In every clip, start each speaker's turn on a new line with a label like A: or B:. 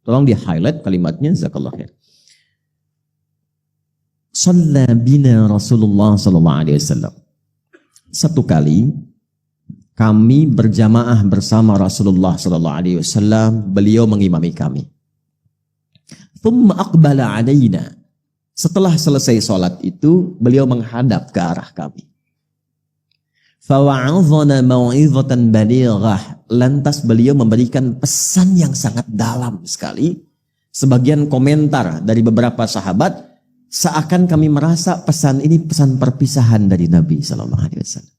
A: Tolong di highlight kalimatnya, jazakallah khair. Shalla bina Rasulullah sallallahu alaihi wasallam. Satu kali kami berjamaah bersama Rasulullah sallallahu alaihi wasallam, beliau mengimami kami. Thumma aqbala alaina. Setelah selesai salat itu, beliau menghadap ke arah kami. Fawa'adhana mau'izatan balighah. Lantas beliau memberikan pesan yang sangat dalam sekali. Sebagian komentar dari beberapa sahabat, seakan kami merasa pesan ini pesan perpisahan dari Nabi sallallahu alaihi wasallam.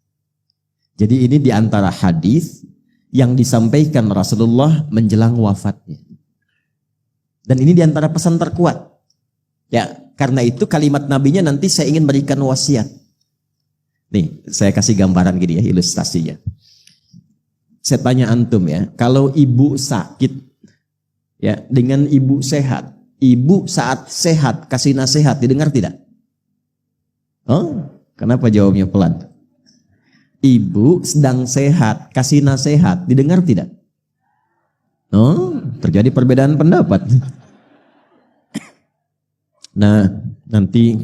A: Jadi ini diantara hadis yang disampaikan Rasulullah menjelang wafatnya. Dan ini diantara pesan terkuat. Ya, karena itu kalimat nabinya nanti saya ingin berikan wasiat. Nih, saya kasih gambaran gini ya, ilustrasinya. Saya tanya antum ya, kalau ibu sakit ya dengan ibu sehat, ibu saat sehat kasih nasihat didengar tidak? Oh, kenapa jawabnya pelan? Ibu sedang sehat kasih nasihat didengar tidak? Oh, terjadi perbedaan pendapat. Nah, nanti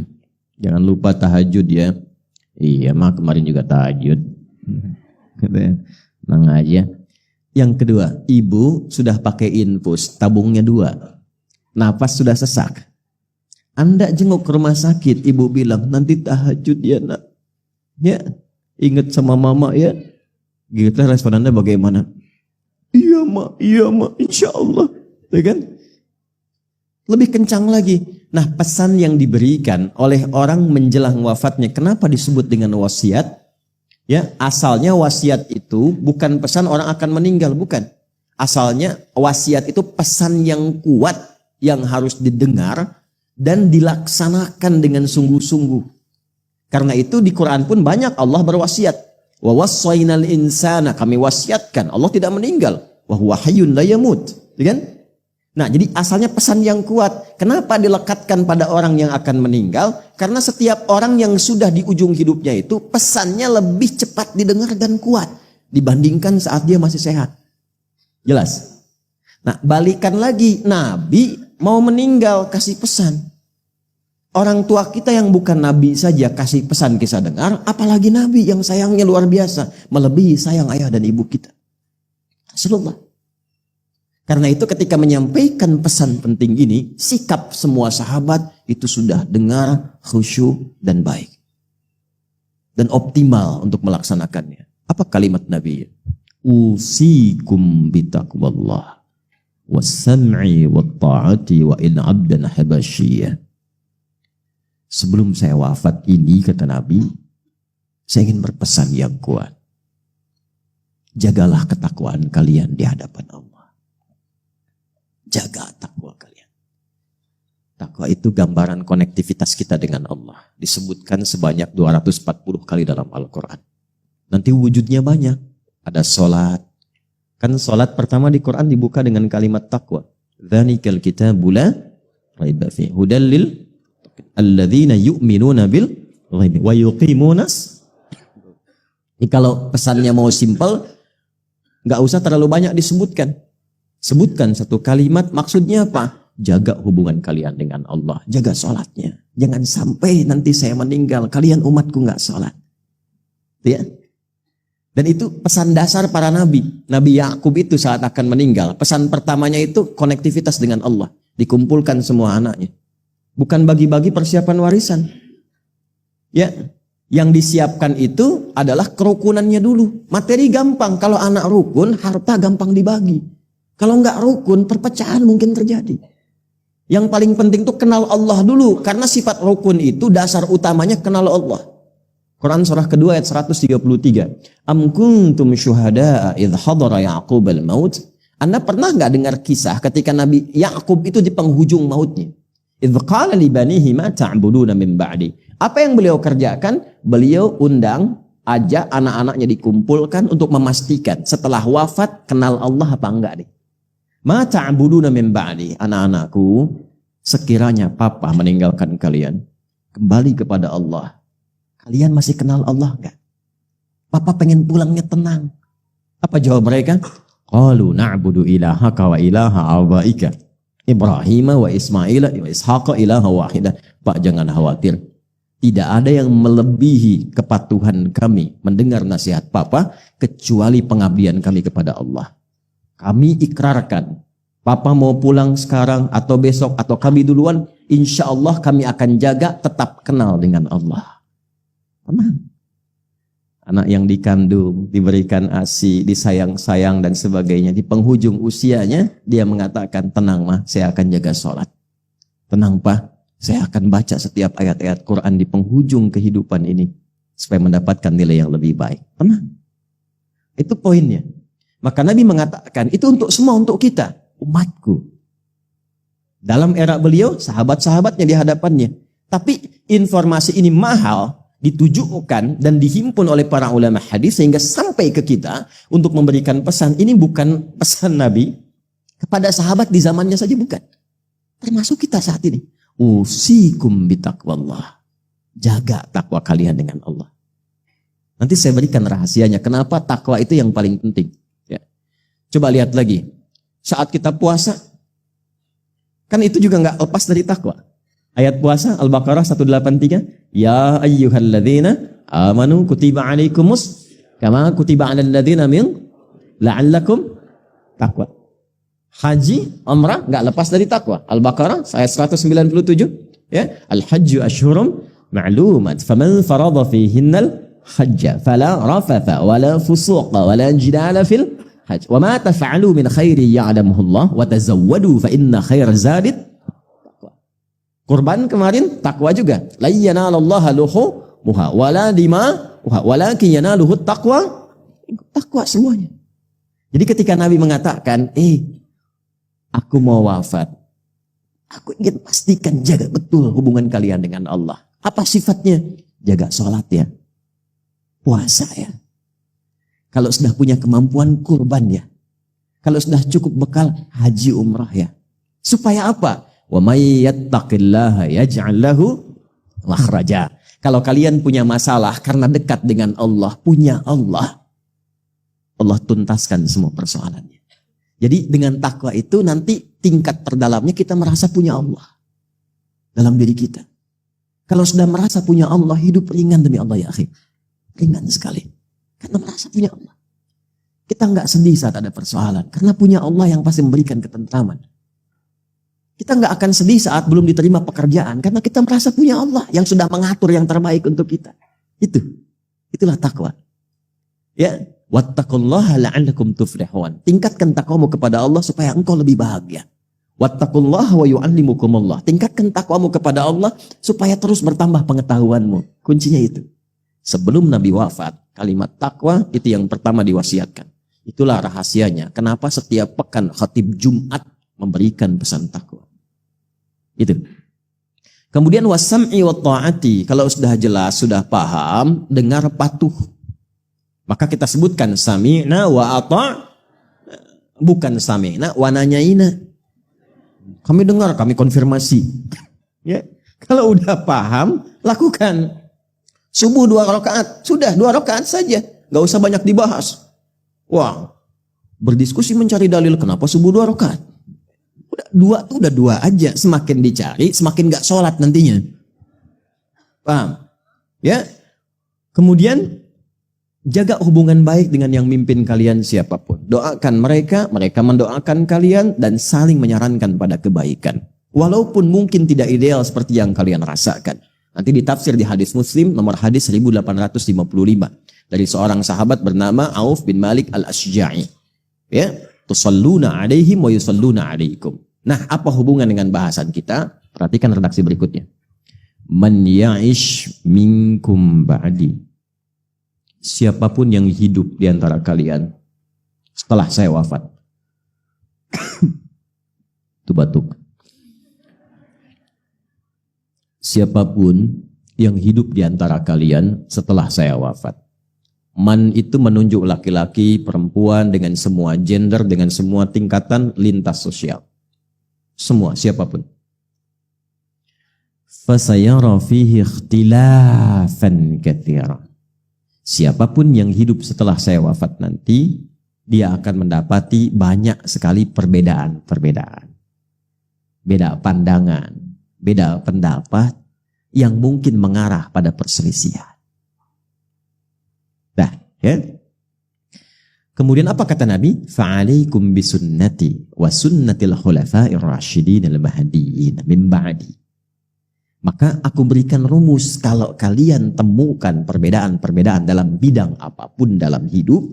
A: jangan lupa tahajud ya. Iya, mah kemarin juga tahajud. Tenang aja. Yang kedua, ibu sudah pakai infus, tabungnya 2. Nafas sudah sesak. Anda jenguk ke rumah sakit, ibu bilang, nanti tahajud ya nak. Ya, ingat sama mama ya. Gitu respon Anda bagaimana? Iya mak, insya Allah. Ya kan? Lebih kencang lagi. Nah, pesan yang diberikan oleh orang menjelang wafatnya, kenapa disebut dengan wasiat? Ya, asalnya wasiat itu bukan pesan orang akan meninggal, bukan. Asalnya wasiat itu pesan yang kuat yang harus didengar dan dilaksanakan dengan sungguh-sungguh. Karena itu di Quran pun banyak Allah berwasiat. Wa wassaynal insana, kami wasiatkan. Allah tidak meninggal. Wa huwa hayyun la yamut. Ya kan? Nah, jadi asalnya pesan yang kuat. Kenapa dilekatkan pada orang yang akan meninggal? Karena setiap orang yang sudah di ujung hidupnya itu pesannya lebih cepat didengar dan kuat dibandingkan saat dia masih sehat. Jelas? Nah, balikan lagi, Nabi mau meninggal kasih pesan. Orang tua kita yang bukan Nabi saja kasih pesan kisah dengar, apalagi Nabi yang sayangnya luar biasa, melebihi sayang ayah dan ibu kita. Rasulullah. Karena itu ketika menyampaikan pesan penting ini, sikap semua sahabat itu sudah dengar, khusyuk dan baik. Dan optimal untuk melaksanakannya. Apa kalimat Nabi? Usikum bitaqwallah was-sam'i wat-ta'ati wa in 'abdan habasyiyah. Sebelum saya wafat ini, kata Nabi, saya ingin berpesan yang kuat. Jagalah ketakwaan kalian di hadapan Allah. Jaga takwa kalian. Takwa itu gambaran konektivitas kita dengan Allah. Disebutkan sebanyak 240 kali dalam Al-Quran. Nanti wujudnya banyak. Ada sholat. Kan sholat pertama di Quran dibuka dengan kalimat takwa. Dzanikal kitabu la raiba fihi hudal lil alladzina yu'minuna bil ghaibi wa yuqimunas. Ini kalau pesannya mau simpel, nggak usah terlalu banyak disebutkan. Sebutkan satu kalimat, maksudnya apa? Jaga hubungan kalian dengan Allah. Jaga sholatnya. Jangan sampai nanti saya meninggal, kalian umatku nggak sholat. Ya. Dan itu pesan dasar para nabi. Nabi Yakub itu saat akan meninggal, pesan pertamanya itu konektivitas dengan Allah. Dikumpulkan semua anaknya. Bukan bagi-bagi persiapan warisan. Ya. Yang disiapkan itu adalah kerukunannya dulu. Materi gampang, kalau anak rukun, harta gampang dibagi. Kalau nggak rukun, perpecahan mungkin terjadi. Yang paling penting itu kenal Allah dulu. Karena sifat rukun itu dasar utamanya kenal Allah. Quran surah kedua ayat 133. Am kuntum syuhada'a idh hadara Ya'qub al-maut. Anda pernah nggak dengar kisah ketika Nabi Ya'qub itu di penghujung mautnya? Idh qala li banihi ma ta'buduna min ba'di. Apa yang beliau kerjakan? Beliau undang, ajak anak-anaknya dikumpulkan untuk memastikan setelah wafat kenal Allah apa enggak nih. Ma ta'buduna min ba'di, anak-anakku, sekiranya papa meninggalkan kalian, kembali kepada Allah. Kalian masih kenal Allah enggak? Papa pengen pulangnya tenang. Apa jawab mereka? Qalu na'budu ilahaka wa ilaha abaika Ibrahim wa Ismail wa Ishaq ilaha wahidah. Pak, jangan khawatir. Tidak ada yang melebihi kepatuhan kami mendengar nasihat Papa kecuali pengabdian kami kepada Allah. Kami ikrarkan, Papa mau pulang sekarang atau besok atau kami duluan, insya Allah kami akan jaga tetap kenal dengan Allah. Tenang. Anak yang dikandung, diberikan ASI, disayang-sayang dan sebagainya. Di penghujung usianya, dia mengatakan, tenang mah, saya akan jaga sholat. Tenang Pak, saya akan baca setiap ayat-ayat Quran di penghujung kehidupan ini. Supaya mendapatkan nilai yang lebih baik. Tenang. Itu poinnya. Maka Nabi mengatakan, itu untuk semua, untuk kita. Umatku. Dalam era beliau, sahabat-sahabatnya di hadapannya. Tapi informasi ini mahal, ditujukan dan dihimpun oleh para ulama hadis sehingga sampai ke kita untuk memberikan pesan. Ini bukan pesan Nabi kepada sahabat di zamannya saja, bukan. Termasuk kita saat ini. Usikum bitaqwallah. Jaga takwa kalian dengan Allah. Nanti saya berikan rahasianya. Kenapa takwa itu yang paling penting. Ya. Coba lihat lagi. Saat kita puasa, kan itu juga nggak lepas dari takwa. Ayat puasa Al-Baqarah 183. Ya ayyuhalladzina amanu kutiba alaikumus kama kutiba alal ladzina min la'allakum taqwa. Haji, umrah enggak lepas dari takwa. Al-Baqarah ayat 197, ya. Al-hajju ashhurum ma'lumat faman farada fihinnal hajja fala rafatha wala fusuqa wala jidala fil hajj. Wa ma taf'alu min khairin ya'lamuhu Allah wa tazawwadu fa inna khairaz zadi. Kurban kemarin takwa juga. La yanalallaha luhumuha wala dima'uha walakin yanaluhu taqwa. Takwa semuanya. Jadi ketika Nabi mengatakan, aku mau wafat. Aku ingin pastikan jaga betul hubungan kalian dengan Allah. Apa sifatnya? Jaga sholat ya. Puasa ya. Kalau sudah punya kemampuan, kurban ya. Kalau sudah cukup bekal, haji umrah ya. Supaya apa? Wa may yattaqillaha yaj'al lahu makhraja. Kalau kalian punya masalah karena dekat dengan Allah, punya Allah, Allah tuntaskan semua persoalannya. Jadi dengan takwa itu nanti tingkat terdalamnya kita merasa punya Allah dalam diri kita. Kalau sudah merasa punya Allah, hidup ringan demi Allah ya akhi. Ringan sekali. Karena merasa punya Allah. Kita nggak sedih saat ada persoalan. Karena punya Allah yang pasti memberikan ketentraman. Kita nggak akan sedih saat belum diterima pekerjaan karena kita merasa punya Allah yang sudah mengatur yang terbaik untuk kita. Itulah takwa. Ya, wattaqullaha la'allakum tuflihun. Tingkatkan takwamu kepada Allah supaya engkau lebih bahagia. Wattaqullaha wa yu'allimukumullah. Tingkatkan takwamu kepada Allah supaya terus bertambah pengetahuanmu. Kuncinya itu. Sebelum Nabi wafat, kalimat takwa itu yang pertama diwasiatkan. Itulah rahasianya. Kenapa setiap pekan khatib Jumat memberikan pesan takwa. Itu. Kemudian wasam'i wa ta'ati. Kalau sudah jelas, sudah paham, dengar patuh. Maka kita sebutkan sami'na wa ata'. Bukan sami'na wa nanyaina. Kami dengar, kami konfirmasi. Ya. Kalau udah paham, lakukan. Subuh 2 rakaat. Sudah 2 rakaat saja. Gak usah banyak dibahas. Wah. Berdiskusi mencari dalil kenapa subuh 2 rakaat. Udah dua aja. Semakin dicari, semakin gak sholat nantinya. Paham? Ya. Kemudian, jaga hubungan baik dengan yang mimpin kalian siapapun. Doakan mereka, mereka mendoakan kalian, dan saling menyarankan pada kebaikan. Walaupun mungkin tidak ideal seperti yang kalian rasakan. Nanti ditafsir di hadis Muslim, nomor hadis 1855. Dari seorang sahabat bernama Auf bin Malik al-Ashja'i. Ya. Tusalluna alaihim wa yusalluna alaikum. Nah, apa hubungan dengan bahasan kita? Perhatikan redaksi berikutnya. Man ya'ish minkum ba'di. Siapapun yang hidup di antara kalian setelah saya wafat. Itu batuk. Siapapun yang hidup di antara kalian setelah saya wafat. Man itu menunjuk laki-laki, perempuan, dengan semua gender, dengan semua tingkatan lintas sosial. Semua, siapapun. Fasayara fihi ikhtilafan katsira. Siapapun yang hidup setelah saya wafat nanti, dia akan mendapati banyak sekali perbedaan-perbedaan. beda pandangan, beda pendapat yang mungkin mengarah pada perselisihan. Nah, ya. Kemudian apa kata Nabi? Fa'alaikum bisunnati wa sunnatil khulafa'ir rasyidin al-mahdiyyin min ba'di. Maka aku berikan rumus, kalau kalian temukan perbedaan-perbedaan dalam bidang apapun dalam hidup,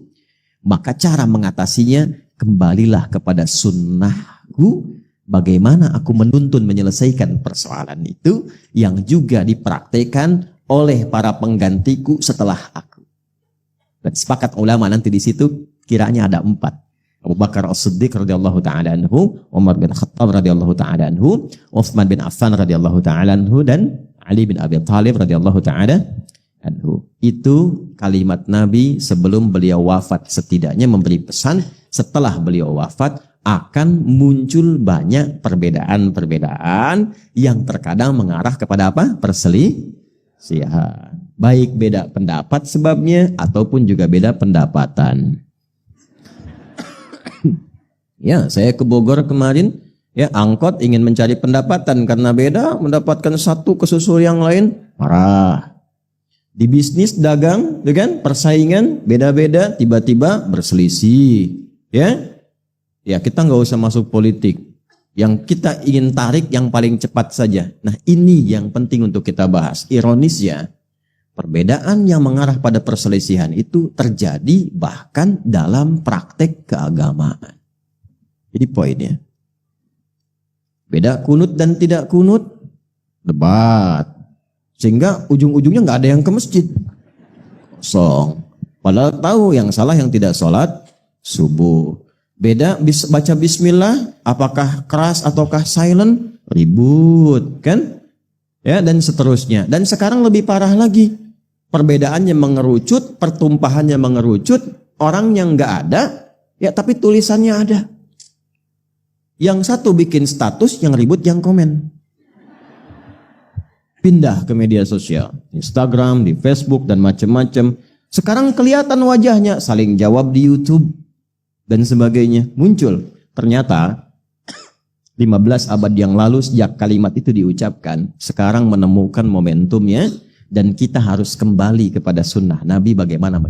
A: maka cara mengatasinya, kembalilah kepada sunnahku, bagaimana aku menuntun menyelesaikan persoalan itu yang juga dipraktekkan oleh para penggantiku setelah aku. Dan sepakat ulama nanti di situ kiranya ada 4. Abu Bakar As-Siddiq radhiyallahu taala anhu, Umar bin Khattab radhiyallahu taala anhu, Utsman bin Affan radhiyallahu taala anhu, dan Ali bin Abi Thalib radhiyallahu taala anhu. Itu kalimat Nabi sebelum beliau wafat, setidaknya memberi pesan setelah beliau wafat akan muncul banyak perbedaan-perbedaan yang terkadang mengarah kepada apa? Perselisihan. Baik beda pendapat sebabnya ataupun juga beda pendapatan. Ya, saya ke Bogor kemarin, ya angkot ingin mencari pendapatan karena beda, mendapatkan satu kesusul yang lain, marah. Di bisnis dagang, kan persaingan beda-beda, tiba-tiba berselisih, ya. Ya kita nggak usah masuk politik. Yang kita ingin tarik yang paling cepat saja. Nah ini yang penting untuk kita bahas. Ironisnya, perbedaan yang mengarah pada perselisihan itu terjadi bahkan dalam praktek keagamaan. Jadi poinnya, beda kunut dan tidak kunut, debat. Sehingga ujung-ujungnya nggak ada yang ke masjid. Kosong. Padahal tahu yang salah yang tidak sholat subuh. Beda baca bismillah, apakah keras ataukah silent, ribut, kan? Ya, dan seterusnya. Dan sekarang lebih parah lagi. Perbedaannya mengerucut, pertumpahannya mengerucut, orang yang nggak ada, ya tapi tulisannya ada. Yang satu bikin status, yang ribut yang komen. Pindah ke media sosial, Instagram, di Facebook, dan macam-macam. Sekarang kelihatan wajahnya, saling jawab di YouTube, dan sebagainya. Muncul, ternyata 15 abad yang lalu sejak kalimat itu diucapkan, sekarang menemukan momentumnya, dan kita harus kembali kepada sunnah Nabi bagaimana